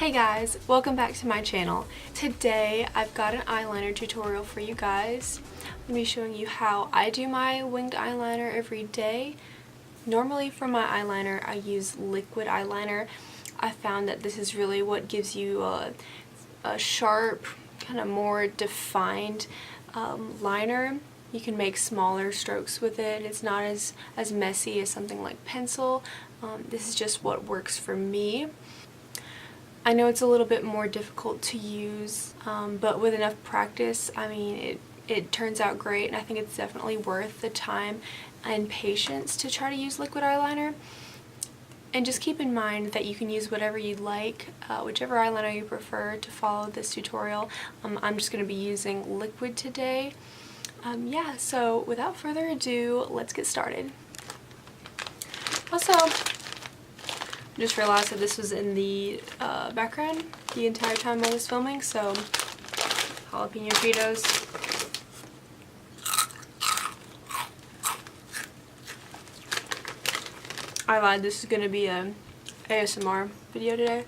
Hey guys, welcome back to my channel. Today I've got an eyeliner tutorial for you guys. I'm going to be showing you how I do my winged eyeliner every day. Normally for my eyeliner I use liquid eyeliner. I found that this is really what gives you a sharp, kind of more defined liner. You can make smaller strokes with it. It's not as messy as something like pencil. This is just what works for me. I know it's a little bit more difficult to use, but with enough practice, I mean, it turns out great, and I think it's definitely worth the time and patience to try to use liquid eyeliner. And just keep in mind that you can use whatever you like, whichever eyeliner you prefer to follow this tutorial. I'm just going to be using liquid today. Yeah, so without further ado, let's get started. Also, just realized that this was in the background the entire time I was filming, so jalapeno Cheetos. I lied, this is going to be a ASMR video today.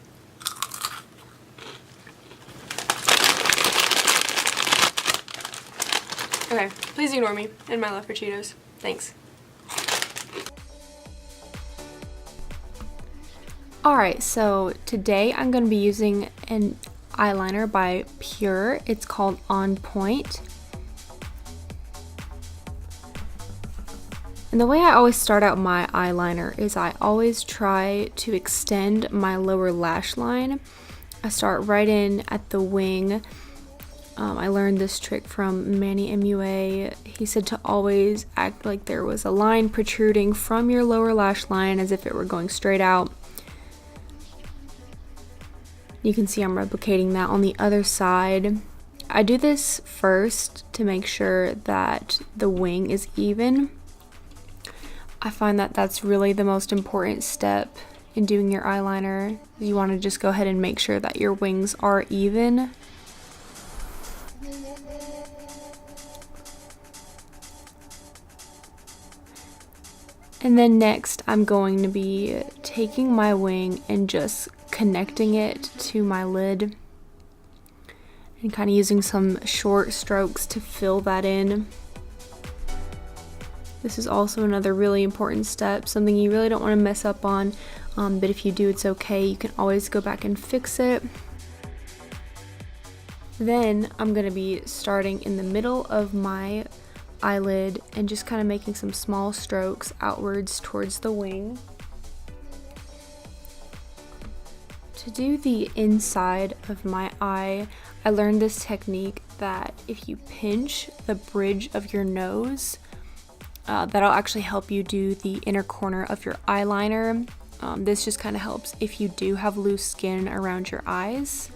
Okay, please ignore me and my love for Cheetos. Thanks. Alright, so today I'm going to be using an eyeliner by Pure. It's called On Point. And the way I always start out my eyeliner is I always try to extend my lower lash line. I start right in at the wing. I learned this trick from Manny MUA. He said to always act like there was a line protruding from your lower lash line as if it were going straight out. You can see I'm replicating that on the other side. I do this first to make sure that the wing is even. I find that that's really the most important step in doing your eyeliner. You want to just go ahead and make sure that your wings are even. And then next I'm going to be taking my wing and just connecting it to my lid and kind of using some short strokes to fill that in. This is also another really important step, something you really don't want to mess up on, but if you do, it's okay. You can always go back and fix it. Then I'm going to be starting in the middle of my eyelid and just kind of making some small strokes outwards towards the wing. To do the inside of my eye, I learned this technique that if you pinch the bridge of your nose, that'll actually help you do the inner corner of your eyeliner. This just kind of helps if you do have loose skin around your eyes.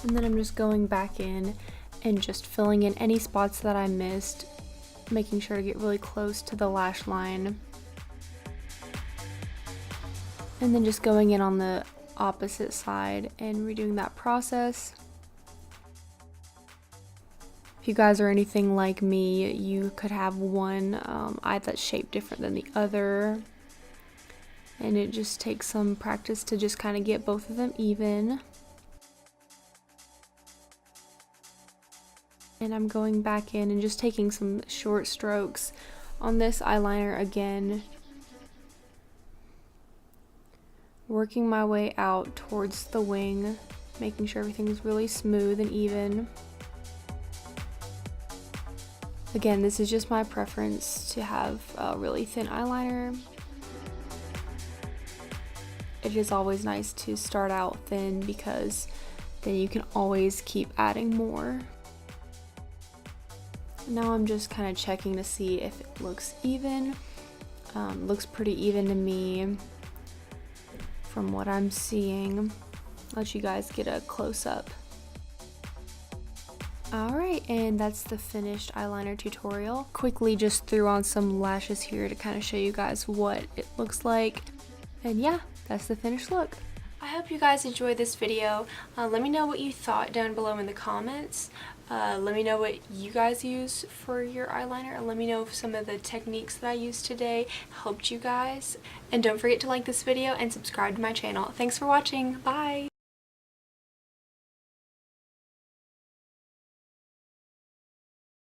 And then I'm just going back in and just filling in any spots that I missed, making sure to get really close to the lash line. And then just going in on the opposite side and redoing that process. If you guys are anything like me, you could have one eye that's shaped different than the other. And it just takes some practice to just kind of get both of them even. And I'm going back in and just taking some short strokes on this eyeliner again, working my way out towards the wing, making sure everything's really smooth and even. Again, this is just my preference to have a really thin eyeliner. It is always nice to start out thin because then you can always keep adding more. Now I'm just kind of checking to see if it looks even. Looks pretty even to me from what I'm seeing. I'll let you guys get a close-up. Alright, and that's the finished eyeliner tutorial. Quickly just threw on some lashes here to kind of show you guys what it looks like. And yeah, that's the finished look. I hope you guys enjoyed this video. Let me know what you thought down below in the comments. Let me know what you guys use for your eyeliner, and let me know if some of the techniques that I used today helped you guys. And don't forget to like this video and subscribe to my channel. Thanks for watching. Bye!